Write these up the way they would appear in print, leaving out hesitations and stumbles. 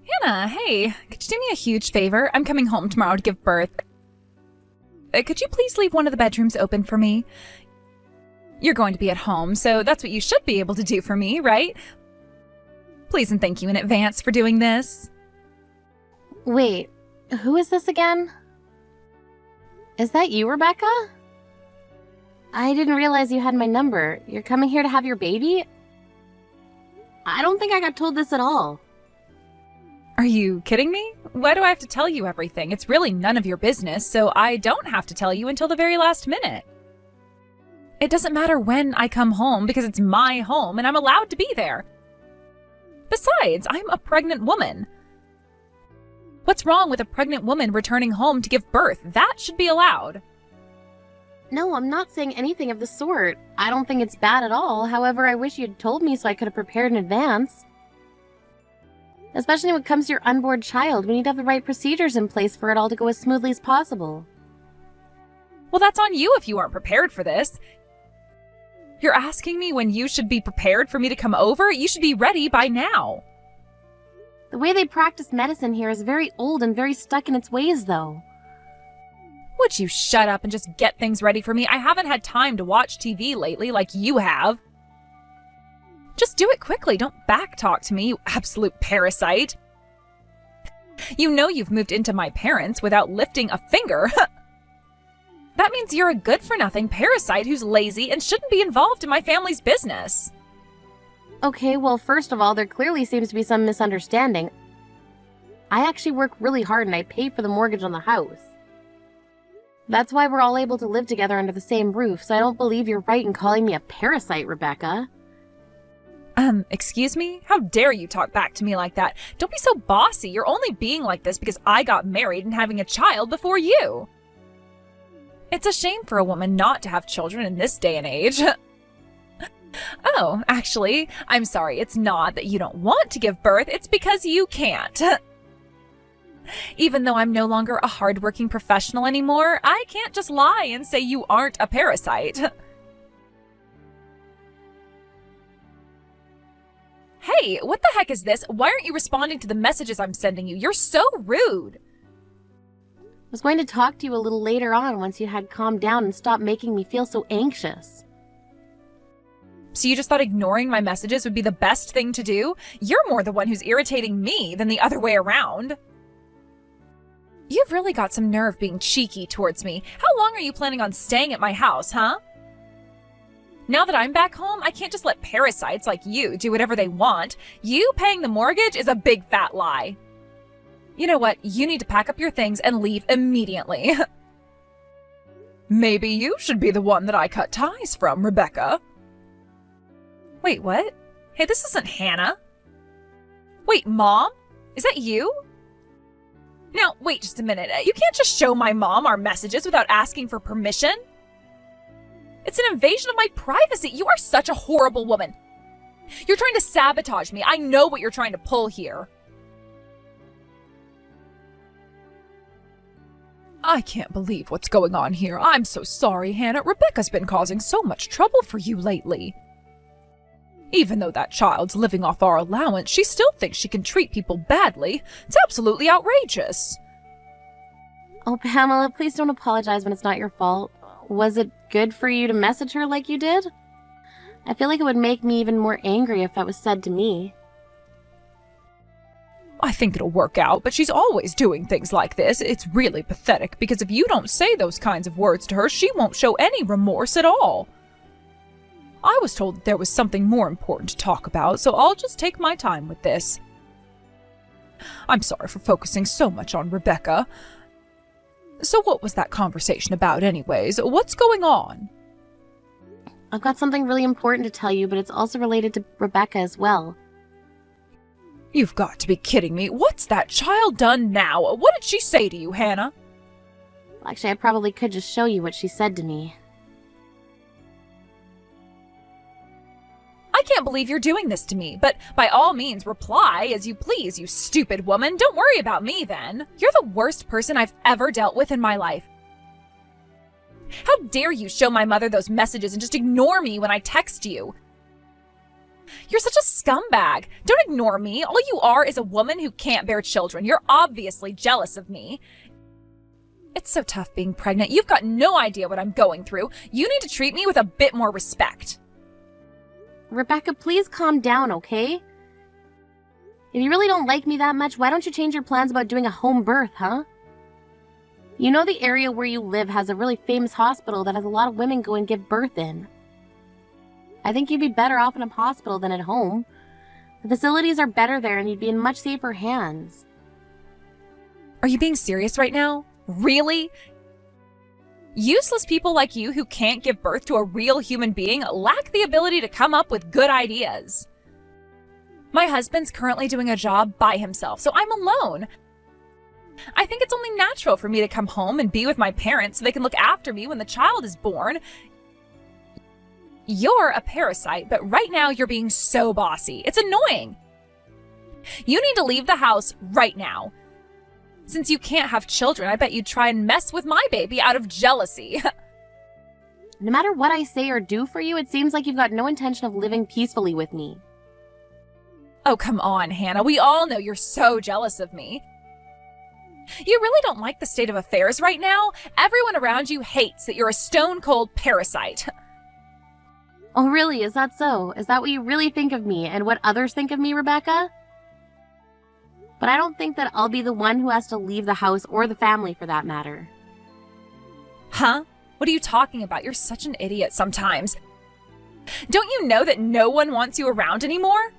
Hannah, hey, could you do me a huge favor? I'm coming home tomorrow to give birth. Could you please leave one of the bedrooms open for me? You're going to be at home, so that's what you should be able to do for me, right? Please and thank you in advance for doing this. Wait, who is this again? Is that you, Rebecca? I didn't realize you had my number. You're coming here to have your baby? I don't think I got told this at all. Are you kidding me? Why do I have to tell you everything? It's really none of your business, so I don't have to tell you until the very last minute. It doesn't matter when I come home because it's my home and I'm allowed to be there. Besides, I'm a pregnant woman. What's wrong with a pregnant woman returning home to give birth? That should be allowed. No, I'm not saying anything of the sort. I don't think it's bad at all. However, I wish you'd told me so I could have prepared in advance. Especially when it comes to your unborn child, we need to have the right procedures in place for it all to go as smoothly as possible. Well, that's on you if you aren't prepared for this. You're asking me when you should be prepared for me to come over? You should be ready by now. The way they practice medicine here is very old and very stuck in its ways, though. Would you shut up and just get things ready for me? I haven't had time to watch TV lately like you have. Just do it quickly. Don't backtalk to me, you absolute parasite. You know you've moved into my parents without lifting a finger. That means you're a good-for-nothing parasite who's lazy and shouldn't be involved in my family's business. Okay, well, first of all, there clearly seems to be some misunderstanding. I actually work really hard and I pay for the mortgage on the house. That's why we're all able to live together under the same roof, so I don't believe you're right in calling me a parasite, Rebecca. Excuse me? How dare you talk back to me like that? Don't be so bossy. You're only being like this because I got married and having a child before you. It's a shame for a woman not to have children in this day and age. Oh, actually, I'm sorry. It's not that you don't want to give birth. It's because you can't. Even though I'm no longer a hardworking professional anymore, I can't just lie and say you aren't a parasite. Hey, what the heck is this? Why aren't you responding to the messages I'm sending you? You're so rude. I was going to talk to you a little later on once you had calmed down and stopped making me feel so anxious. So you just thought ignoring my messages would be the best thing to do? You're more the one who's irritating me than the other way around. You've really got some nerve being cheeky towards me. How long are you planning on staying at my house, huh? Now that I'm back home, I can't just let parasites like you do whatever they want. You paying the mortgage is a big fat lie. You know what? You need to pack up your things and leave immediately. Maybe you should be the one that I cut ties from, Rebecca. Wait, what? Hey, this isn't Hannah. Wait, Mom? Is that you? Now, wait just a minute. You can't just show my mom our messages without asking for permission. It's an invasion of my privacy. You are such a horrible woman. You're trying to sabotage me. I know what you're trying to pull here. I can't believe what's going on here. I'm so sorry, Hannah. Rebecca's been causing so much trouble for you lately. Even though that child's living off our allowance, she still thinks she can treat people badly. It's absolutely outrageous. Oh, Pamela, please don't apologize when it's not your fault. Was it good for you to message her like you did? I feel like it would make me even more angry if that was said to me. I think it'll work out, but she's always doing things like this. It's really pathetic, because if you don't say those kinds of words to her, she won't show any remorse at all. I was told that there was something more important to talk about, so I'll just take my time with this. I'm sorry for focusing so much on Rebecca. So what was that conversation about anyways? What's going on? I've got something really important to tell you, but it's also related to Rebecca as well. You've got to be kidding me. What's that child done now? What did she say to you, Hannah? Actually, I probably could just show you what she said to me. I can't believe you're doing this to me, but by all means reply as you please, you stupid woman. Don't worry about me then. You're the worst person I've ever dealt with in my life. How dare you show my mother those messages and just ignore me when I text you? You're such a scumbag. Don't ignore me. All you are is a woman who can't bear children. You're obviously jealous of me. It's so tough being pregnant. You've got no idea what I'm going through. You need to treat me with a bit more respect. Rebecca, please calm down, okay? If you really don't like me that much, why don't you change your plans about doing a home birth, huh? You know the area where you live has a really famous hospital that has a lot of women go and give birth in. I think you'd be better off in a hospital than at home. The facilities are better there and you'd be in much safer hands. Are you being serious right now? Really? Useless people like you who can't give birth to a real human being lack the ability to come up with good ideas. My husband's currently doing a job by himself, so I'm alone. I think it's only natural for me to come home and be with my parents so they can look after me when the child is born. You're a parasite, but right now you're being so bossy. It's annoying. You need to leave the house right now. Since you can't have children, I bet you'd try and mess with my baby out of jealousy. No matter what I say or do for you, it seems like you've got no intention of living peacefully with me. Oh, come on, Hannah. We all know you're so jealous of me. You really don't like the state of affairs right now? Everyone around you hates that you're a stone-cold parasite. Oh, really? Is that so? Is that what you really think of me and what others think of me, Rebecca? But I don't think that I'll be the one who has to leave the house or the family for that matter. Huh? What are you talking about? You're such an idiot sometimes. Don't you know that no one wants you around anymore?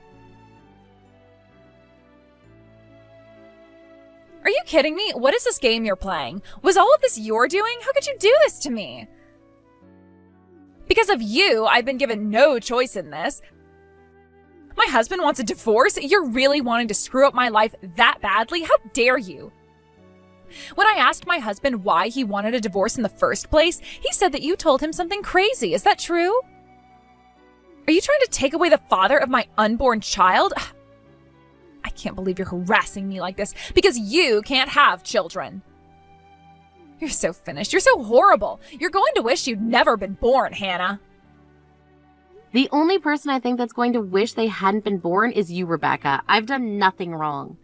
Are you kidding me? What is this game you're playing? Was all of this your doing? How could you do this to me? Because of you, I've been given no choice in this. My husband wants a divorce? You're really wanting to screw up my life that badly? How dare you? When I asked my husband why he wanted a divorce in the first place, he said that you told him something crazy. Is that true? Are you trying to take away the father of my unborn child? I can't believe you're harassing me like this because you can't have children. You're so finished. You're so horrible. You're going to wish you'd never been born, Hannah. The only person I think that's going to wish they hadn't been born is you, Rebecca. I've done nothing wrong.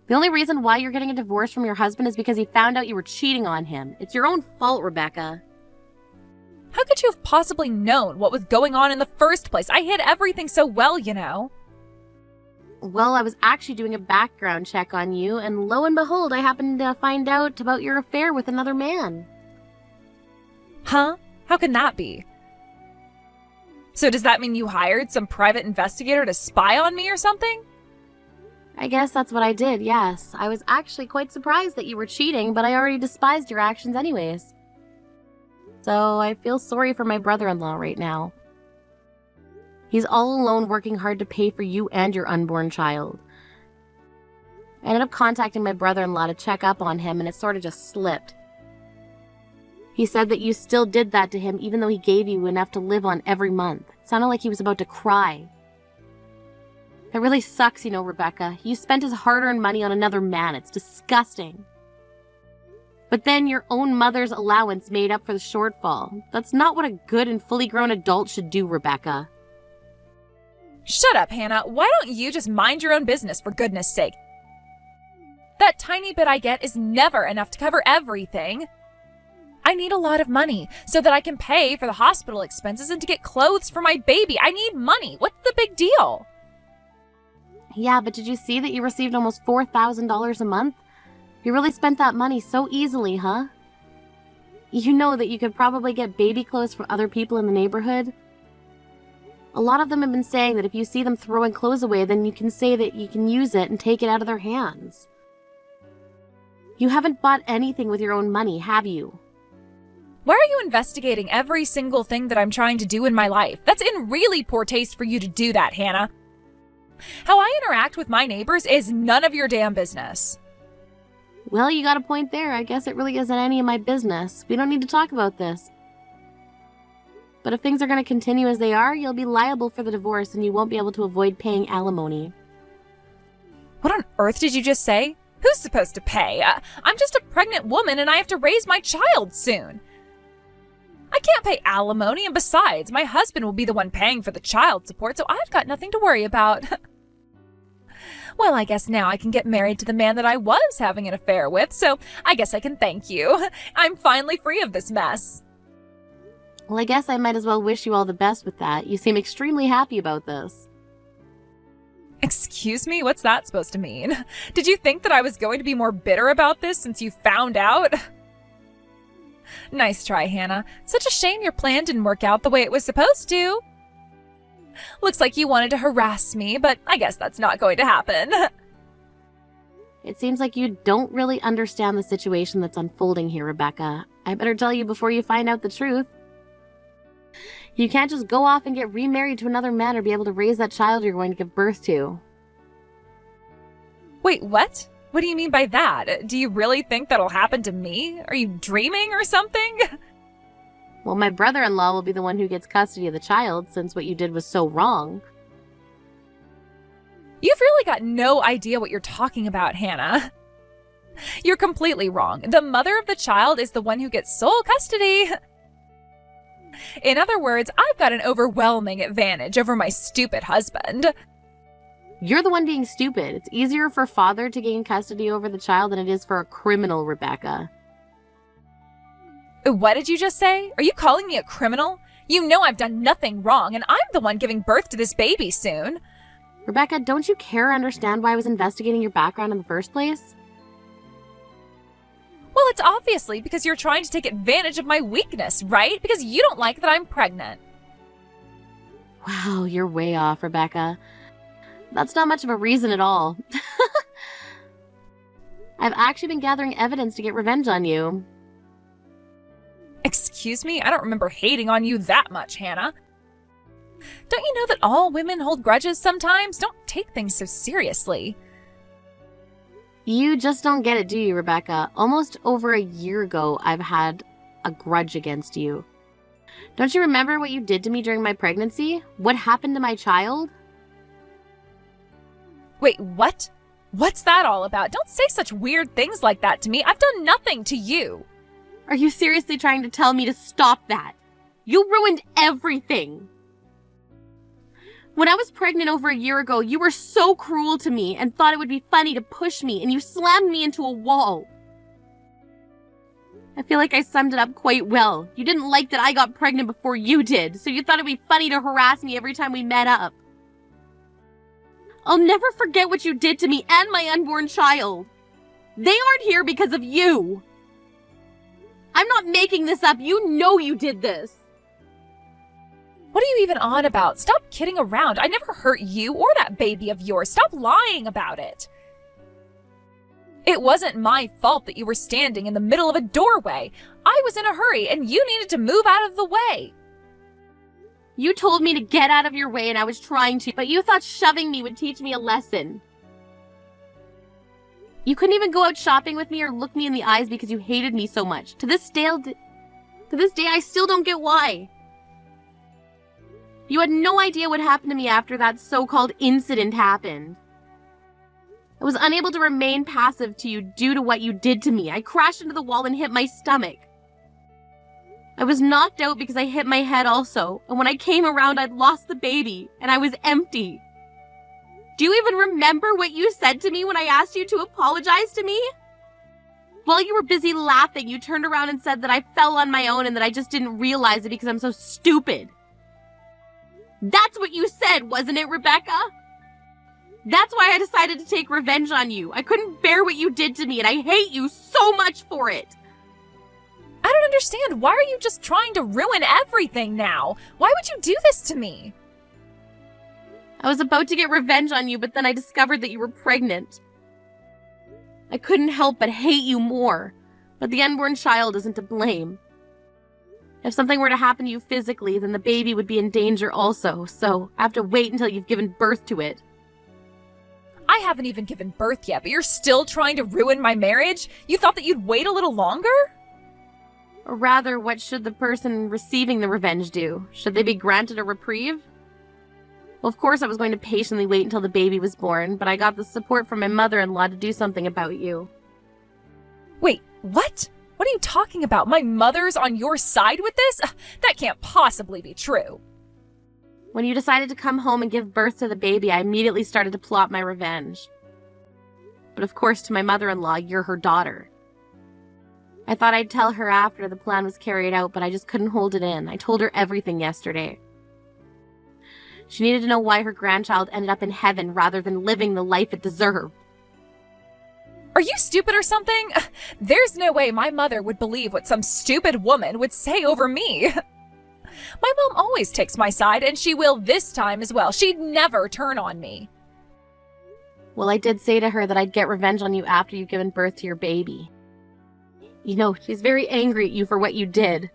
The only reason why you're getting a divorce from your husband is because he found out you were cheating on him. It's your own fault, Rebecca. How could you have possibly known what was going on in the first place? I hid everything so well, you know. Well, I was actually doing a background check on you, and lo and behold, I happened to find out about your affair with another man. Huh? How can that be? So does that mean you hired some private investigator to spy on me or something? I guess that's what I did, yes. I was actually quite surprised that you were cheating, but I already despised your actions anyways. So I feel sorry for my brother-in-law right now. He's all alone working hard to pay for you and your unborn child. I ended up contacting my brother-in-law to check up on him, and it sort of just slipped. He said that you still did that to him even though he gave you enough to live on every month. It sounded like he was about to cry. It really sucks, you know, Rebecca. You spent his hard-earned money on another man. It's disgusting. But then your own mother's allowance made up for the shortfall. That's not what a good and fully grown adult should do, Rebecca. Shut up, Hannah. Why don't you just mind your own business, for goodness sake? That tiny bit I get is never enough to cover everything. I need a lot of money so that I can pay for the hospital expenses and to get clothes for my baby. I need money. What's the big deal? Yeah, but did you see that you received almost $4,000 a month? You really spent that money so easily, huh? You know that you could probably get baby clothes from other people in the neighborhood. A lot of them have been saying that if you see them throwing clothes away, then you can say that you can use it and take it out of their hands. You haven't bought anything with your own money, have you? Why are you investigating every single thing that I'm trying to do in my life? That's in really poor taste for you to do that, Hannah. How I interact with my neighbors is none of your damn business. Well, you got a point there. I guess it really isn't any of my business. We don't need to talk about this. But if things are going to continue as they are, you'll be liable for the divorce and you won't be able to avoid paying alimony. What on earth did you just say? Who's supposed to pay? I'm just a pregnant woman and I have to raise my child soon. I can't pay alimony, and besides, my husband will be the one paying for the child support, so I've got nothing to worry about. Well, I guess now I can get married to the man that I was having an affair with, so I guess I can thank you. I'm finally free of this mess. Well, I guess I might as well wish you all the best with that. You seem extremely happy about this. Excuse me? What's that supposed to mean? Did you think that I was going to be more bitter about this since you found out? Nice try, Hannah. Such a shame your plan didn't work out the way it was supposed to. Looks like you wanted to harass me, but I guess that's not going to happen. It seems like you don't really understand the situation that's unfolding here, Rebecca. I better tell you before you find out the truth. You can't just go off and get remarried to another man or be able to raise that child you're going to give birth to. Wait, what? What do you mean by that? Do you really think that'll happen to me? Are you dreaming or something? Well, my brother-in-law will be the one who gets custody of the child, since what you did was so wrong. You've really got no idea what you're talking about, Hannah. You're completely wrong. The mother of the child is the one who gets sole custody. In other words, I've got an overwhelming advantage over my stupid husband. You're the one being stupid. It's easier for father to gain custody over the child than it is for a criminal, Rebecca. What did you just say? Are you calling me a criminal? You know I've done nothing wrong, and I'm the one giving birth to this baby soon. Rebecca, don't you care or understand why I was investigating your background in the first place? Well, it's obviously because you're trying to take advantage of my weakness, right? Because you don't like that I'm pregnant. Wow, you're way off, Rebecca. That's not much of a reason at all. I've actually been gathering evidence to get revenge on you. Excuse me? I don't remember hating on you that much, Hannah. Don't you know that all women hold grudges sometimes? Don't take things so seriously. You just don't get it, do you, Rebecca? Almost over a year ago, I've had a grudge against you. Don't you remember what you did to me during my pregnancy? What happened to my child? Wait, what? What's that all about? Don't say such weird things like that to me. I've done nothing to you. Are you seriously trying to tell me to stop that? You ruined everything. When I was pregnant over a year ago, you were so cruel to me and thought it would be funny to push me, and you slammed me into a wall. I feel like I summed it up quite well. You didn't like that I got pregnant before you did, so you thought it'd be funny to harass me every time we met up. I'll never forget what you did to me and my unborn child. They aren't here because of you. I'm not making this up. You know you did this. What are you even on about? Stop kidding around. I never hurt you or that baby of yours. Stop lying about it. It wasn't my fault that you were standing in the middle of a doorway. I was in a hurry and you needed to move out of the way. You told me to get out of your way and I was trying to, but you thought shoving me would teach me a lesson. You couldn't even go out shopping with me or look me in the eyes because you hated me so much. To this day, I still don't get why. You had no idea what happened to me after that so-called incident happened. I was unable to remain passive to you due to what you did to me. I crashed into the wall and hit my stomach. I was knocked out because I hit my head also, and when I came around, I'd lost the baby, and I was empty. Do you even remember what you said to me when I asked you to apologize to me? While you were busy laughing, you turned around and said that I fell on my own and that I just didn't realize it because I'm so stupid. That's what you said, wasn't it, Rebecca? That's why I decided to take revenge on you. I couldn't bear what you did to me, and I hate you so much for it. I don't understand. Why are you just trying to ruin everything now? Why would you do this to me? I was about to get revenge on you, but then I discovered that you were pregnant. I couldn't help but hate you more, but the unborn child isn't to blame. If something were to happen to you physically, then the baby would be in danger also, so I have to wait until you've given birth to it. I haven't even given birth yet, but you're still trying to ruin my marriage? You thought that you'd wait a little longer? Or rather, what should the person receiving the revenge do? Should they be granted a reprieve? Well, of course I was going to patiently wait until the baby was born, but I got the support from my mother-in-law to do something about you. Wait, what? What are you talking about? My mother's on your side with this? That can't possibly be true. When you decided to come home and give birth to the baby, I immediately started to plot my revenge. But of course, to my mother-in-law, you're her daughter. I thought I'd tell her after the plan was carried out, but I just couldn't hold it in. I told her everything yesterday. She needed to know why her grandchild ended up in heaven rather than living the life it deserved. Are you stupid or something? There's no way my mother would believe what some stupid woman would say over me. My mom always takes my side, and she will this time as well. She'd never turn on me. Well, I did say to her that I'd get revenge on you after you've given birth to your baby. You know, she's very angry at you for what you did.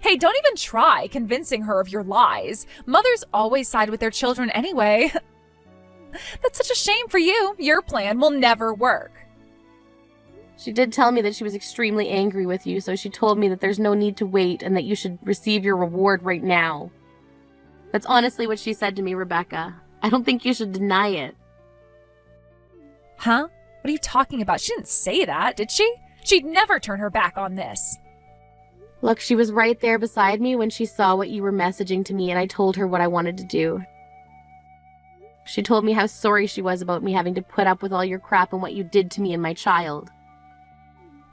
Hey, don't even try convincing her of your lies. Mothers always side with their children anyway. That's such a shame for you. Your plan will never work. She did tell me that she was extremely angry with you, so she told me that there's no need to wait and that you should receive your reward right now. That's honestly what she said to me, Rebecca. I don't think you should deny it. Huh? What are you talking about? She didn't say that, did she? She'd never turn her back on this. Look, she was right there beside me when she saw what you were messaging to me, and I told her what I wanted to do. She told me how sorry she was about me having to put up with all your crap and what you did to me and my child.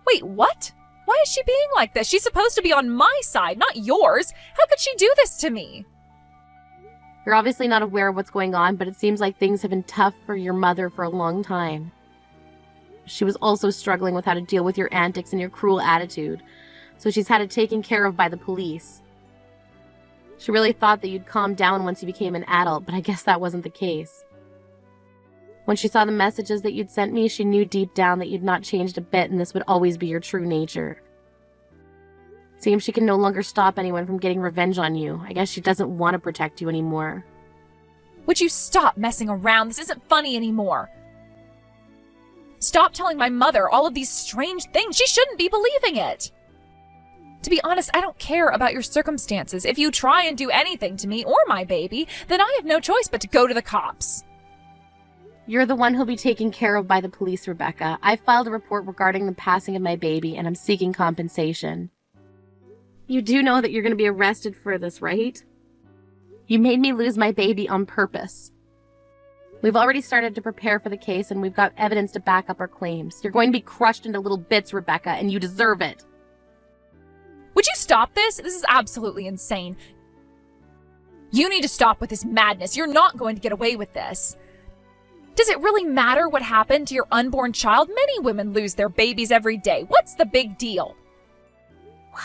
Wait, what? Why is she being like this? She's supposed to be on my side, not yours. How could she do this to me? You're obviously not aware of what's going on, but it seems like things have been tough for your mother for a long time. She was also struggling with how to deal with your antics and your cruel attitude, so she's had it taken care of by the police. She really thought that you'd calm down once you became an adult, but I guess that wasn't the case. When she saw the messages that you'd sent me, she knew deep down that you'd not changed a bit and this would always be your true nature. It seems she can no longer stop anyone from getting revenge on you. I guess she doesn't want to protect you anymore. Would you stop messing around? This isn't funny anymore. Stop telling my mother all of these strange things. She shouldn't be believing it. To be honest, I don't care about your circumstances. If you try and do anything to me or my baby, then I have no choice but to go to the cops. You're the one who'll be taken care of by the police, Rebecca. I filed a report regarding the passing of my baby, and I'm seeking compensation. You do know that you're going to be arrested for this, right? You made me lose my baby on purpose. We've already started to prepare for the case, and we've got evidence to back up our claims. You're going to be crushed into little bits, Rebecca, and you deserve it. Would you stop this? This is absolutely insane. You need to stop with this madness. You're not going to get away with this. Does it really matter what happened to your unborn child? Many women lose their babies every day. What's the big deal?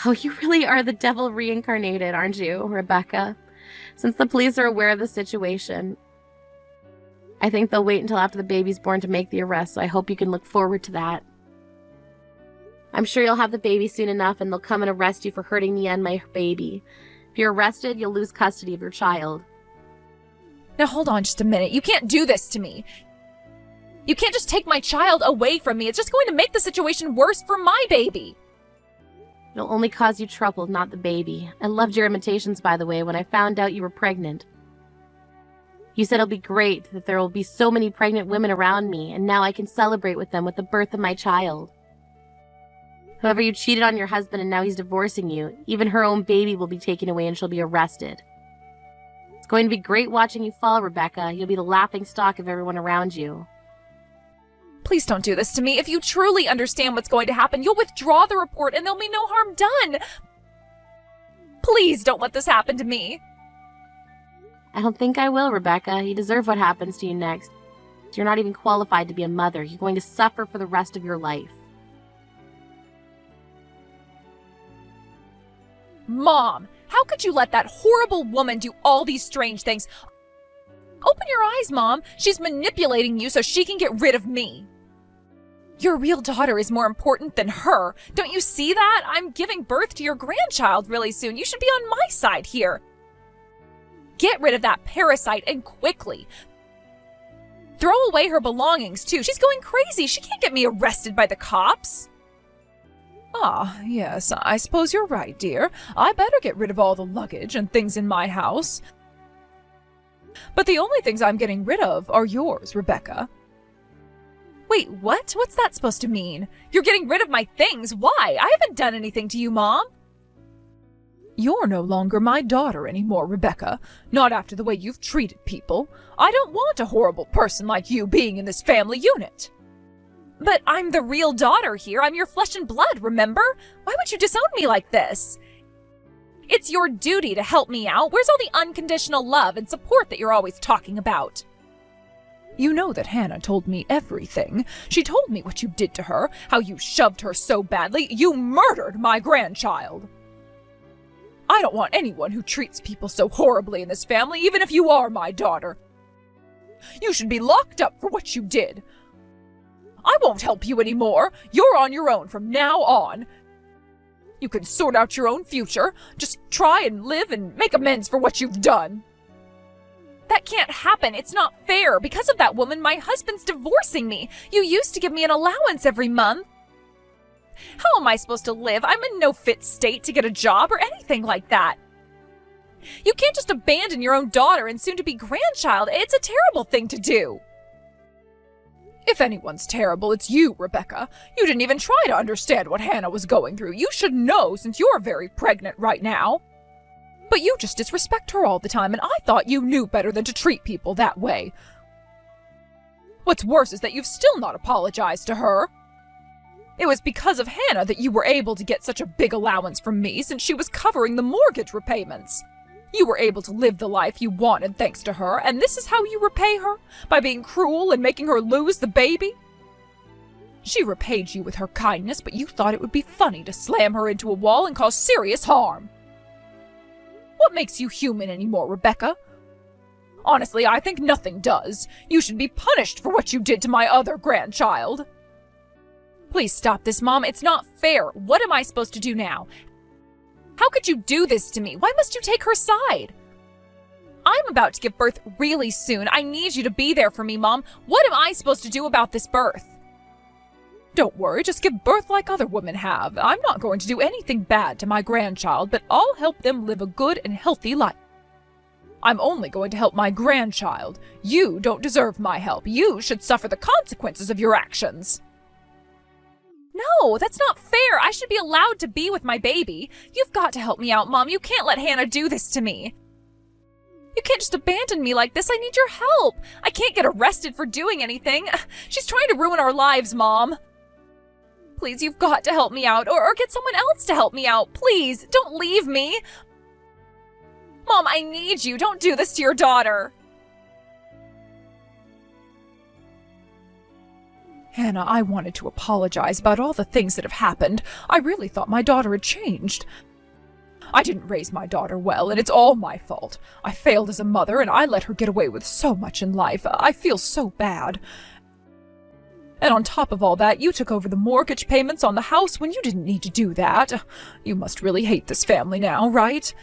Wow, you really are the devil reincarnated, aren't you, Rebecca? Since the police are aware of the situation, I think they'll wait until after the baby's born to make the arrest, so I hope you can look forward to that. I'm sure you'll have the baby soon enough, and they'll come and arrest you for hurting me and my baby. If you're arrested, you'll lose custody of your child. Now hold on just a minute. You can't do this to me. You can't just take my child away from me. It's just going to make the situation worse for my baby. It'll only cause you trouble, not the baby. I loved your imitations, by the way, when I found out you were pregnant. You said it'll be great, that there will be so many pregnant women around me, and now I can celebrate with them with the birth of my child. However, you cheated on your husband and now he's divorcing you. Even her own baby will be taken away and she'll be arrested. It's going to be great watching you fall, Rebecca. You'll be the laughing stock of everyone around you. Please don't do this to me. If you truly understand what's going to happen, you'll withdraw the report and there'll be no harm done. Please don't let this happen to me. I don't think I will, Rebecca. You deserve what happens to you next. You're not even qualified to be a mother. You're going to suffer for the rest of your life. Mom, how could you let that horrible woman do all these strange things? Open your eyes, Mom. She's manipulating you so she can get rid of me. Your real daughter is more important than her. Don't you see that? I'm giving birth to your grandchild really soon. You should be on my side here. Get rid of that parasite and quickly. Throw away her belongings, too. She's going crazy. She can't get me arrested by the cops. Ah, yes, I suppose you're right, dear. I better get rid of all the luggage and things in my house. But the only things I'm getting rid of are yours, Rebecca. Wait, what? What's that supposed to mean? You're getting rid of my things. Why? I haven't done anything to you, Mom. You're no longer my daughter anymore, Rebecca. Not after the way you've treated people. I don't want a horrible person like you being in this family unit. But I'm the real daughter here. I'm your flesh and blood, remember? Why would you disown me like this? It's your duty to help me out. Where's all the unconditional love and support that you're always talking about? You know that Hannah told me everything. She told me what you did to her, how you shoved her so badly. You murdered my grandchild. I don't want anyone who treats people so horribly in this family, even if you are my daughter. You should be locked up for what you did. I won't help you anymore. You're on your own from now on. You can sort out your own future. Just try and live and make amends for what you've done. That can't happen. It's not fair. Because of that woman, my husband's divorcing me. You used to give me an allowance every month. How am I supposed to live? I'm in no fit state to get a job or anything like that. You can't just abandon your own daughter and soon-to-be grandchild. It's a terrible thing to do. If anyone's terrible, it's you, Rebecca. You didn't even try to understand what Hannah was going through. You should know since you're very pregnant right now. But you just disrespect her all the time, and I thought you knew better than to treat people that way. What's worse is that you've still not apologized to her. It was because of Hannah that you were able to get such a big allowance from me since she was covering the mortgage repayments. You were able to live the life you wanted thanks to her, and this is how you repay her? By being cruel and making her lose the baby? She repaid you with her kindness, but you thought it would be funny to slam her into a wall and cause serious harm. What makes you human anymore, Rebecca? Honestly, I think nothing does. You should be punished for what you did to my other grandchild. Please stop this, Mom. It's not fair. What am I supposed to do now? How could you do this to me? Why must you take her side? I'm about to give birth really soon. I need you to be there for me, Mom. What am I supposed to do about this birth? Don't worry, just give birth like other women have. I'm not going to do anything bad to my grandchild, but I'll help them live a good and healthy life. I'm only going to help my grandchild. You don't deserve my help. You should suffer the consequences of your actions. No, that's not fair. I should be allowed to be with my baby. You've got to help me out, Mom. You can't let Hannah do this to me. You can't just abandon me like this. I need your help. I can't get arrested for doing anything. She's trying to ruin our lives, Mom. Please, you've got to help me out, or get someone else to help me out. Please, don't leave me. Mom, I need you. Don't do this to your daughter. Hannah, I wanted to apologize about all the things that have happened. I really thought my daughter had changed. I didn't raise my daughter well, and it's all my fault. I failed as a mother, and I let her get away with so much in life. I feel so bad. And on top of all that, you took over the mortgage payments on the house when you didn't need to do that. You must really hate this family now, right?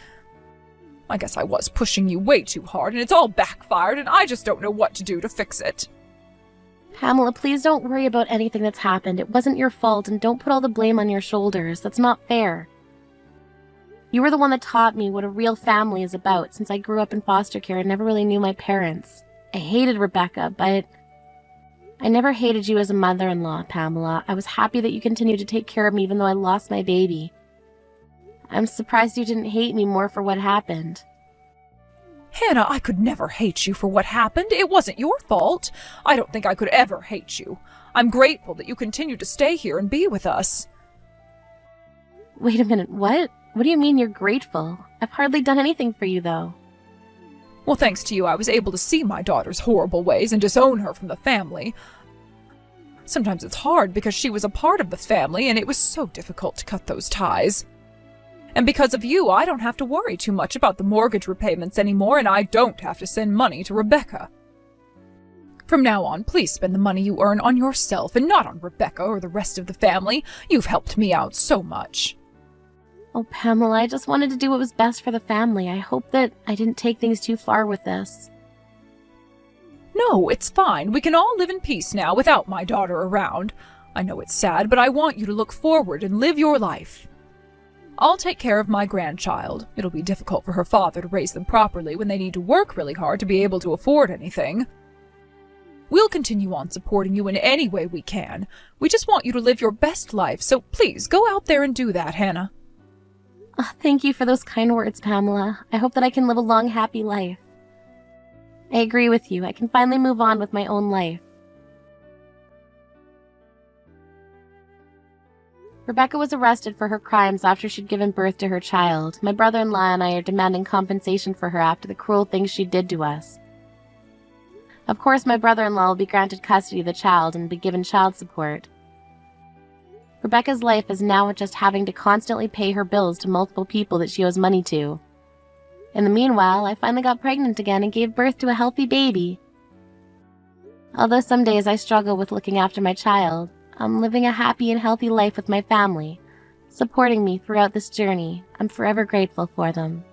I guess I was pushing you way too hard, and it's all backfired, and I just don't know what to do to fix it. Pamela, please don't worry about anything that's happened. It wasn't your fault, and don't put all the blame on your shoulders. That's not fair. You were the one that taught me what a real family is about. Since I grew up in foster care and never really knew my parents. I hated Rebecca, but I never hated you as a mother-in-law, Pamela. I was happy that you continued to take care of me even though I lost my baby. I'm surprised you didn't hate me more for what happened. Hannah, I could never hate you for what happened. It wasn't your fault. I don't think I could ever hate you. I'm grateful that you continued to stay here and be with us. Wait a minute, what? What do you mean you're grateful? I've hardly done anything for you, though. Well, thanks to you, I was able to see my daughter's horrible ways and disown her from the family. Sometimes it's hard because she was a part of the family, and it was so difficult to cut those ties. And because of you, I don't have to worry too much about the mortgage repayments anymore, and I don't have to send money to Rebecca. From now on, please spend the money you earn on yourself and not on Rebecca or the rest of the family. You've helped me out so much. Oh, Pamela, I just wanted to do what was best for the family. I hope that I didn't take things too far with this. No, it's fine. We can all live in peace now without my daughter around. I know it's sad, but I want you to look forward and live your life. I'll take care of my grandchild. It'll be difficult for her father to raise them properly when they need to work really hard to be able to afford anything. We'll continue on supporting you in any way we can. We just want you to live your best life, so please go out there and do that, Hannah. Oh, thank you for those kind words, Pamela. I hope that I can live a long, happy life. I agree with you. I can finally move on with my own life. Rebecca was arrested for her crimes after she'd given birth to her child. My brother-in-law and I are demanding compensation for her after the cruel things she did to us. Of course, my brother-in-law will be granted custody of the child and be given child support. Rebecca's life is now just having to constantly pay her bills to multiple people that she owes money to. In the meanwhile, I finally got pregnant again and gave birth to a healthy baby. Although some days I struggle with looking after my child, I'm living a happy and healthy life with my family, supporting me throughout this journey. I'm forever grateful for them.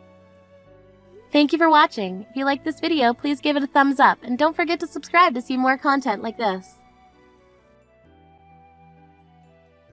Thank you for watching. If you liked this video, please give it a thumbs up and don't forget to subscribe to see more content like this.